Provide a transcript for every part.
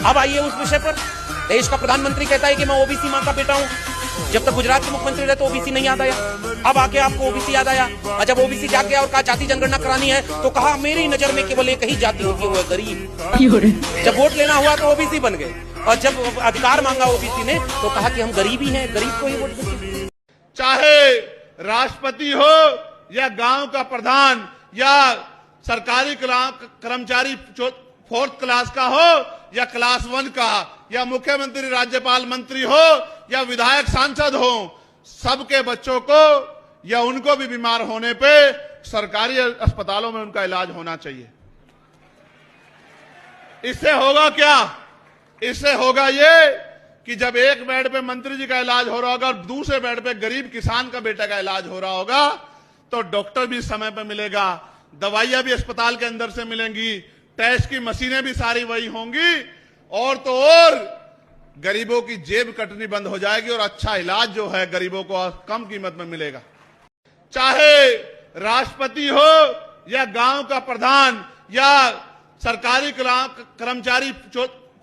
अब आइए उस विषय पर। देश का प्रधानमंत्री कहता है कि मैं ओबीसी मां का बेटा हूं। जब तक गुजरात के मुख्यमंत्री रहे तो ओबीसी नहीं याद आया, अब आके आपको ओबीसी याद आया। और जब ओबीसी जाके और कहा जाति जनगणना करानी है तो कहा मेरी नजर में केवल एक ही जाति होती है, वो है गरीब। जब वोट लेना हुआ तो ओबीसी बन गए, और जब अधिकार मांगा ओबीसी ने तो कहा कि हम गरीब ही हैं, गरीब को ही वोट देंगे। चाहे राष्ट्रपति हो या गांव का प्रधान या सरकारी कर्मचारी 4th क्लास का हो या क्लास 1 का, या मुख्यमंत्री राज्यपाल मंत्री हो या विधायक सांसद हो, सबके बच्चों को या उनको भी बीमार होने पे सरकारी अस्पतालों में उनका इलाज होना चाहिए। इससे होगा क्या? इससे होगा ये कि जब एक बेड पे मंत्री जी का इलाज हो रहा होगा और दूसरे बेड पे गरीब किसान का बेटा का इलाज हो रहा होगा, तो डॉक्टर भी समय पर मिलेगा, दवाइयां भी अस्पताल के अंदर से मिलेंगी, टेस्ट की मशीनें भी सारी वही होंगी, और तो और गरीबों की जेब कटनी बंद हो जाएगी और अच्छा इलाज जो है गरीबों को कम कीमत में मिलेगा। चाहे राष्ट्रपति हो या गांव का प्रधान या सरकारी कर्मचारी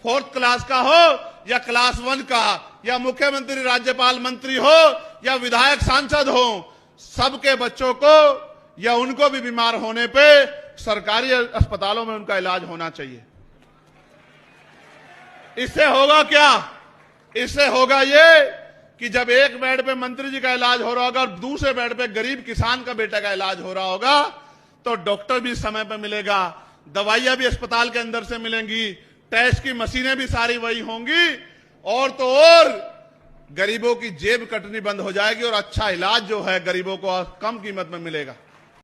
4th क्लास का हो या क्लास 1 का, या मुख्यमंत्री राज्यपाल मंत्री हो या विधायक सांसद हो, सबके बच्चों को या उनको भी बीमार होने पे सरकारी अस्पतालों में उनका इलाज होना चाहिए। इससे होगा क्या? इससे होगा ये कि जब एक बेड पे मंत्री जी का इलाज हो रहा होगा और दूसरे बेड पे गरीब किसान का बेटा का इलाज हो रहा होगा, तो डॉक्टर भी समय पर मिलेगा, दवाइयां भी अस्पताल के अंदर से मिलेंगी, टेस्ट की मशीनें भी सारी वही होंगी, और तो और गरीबों की जेब कटनी बंद हो जाएगी और अच्छा इलाज जो है गरीबों को कम कीमत में मिलेगा।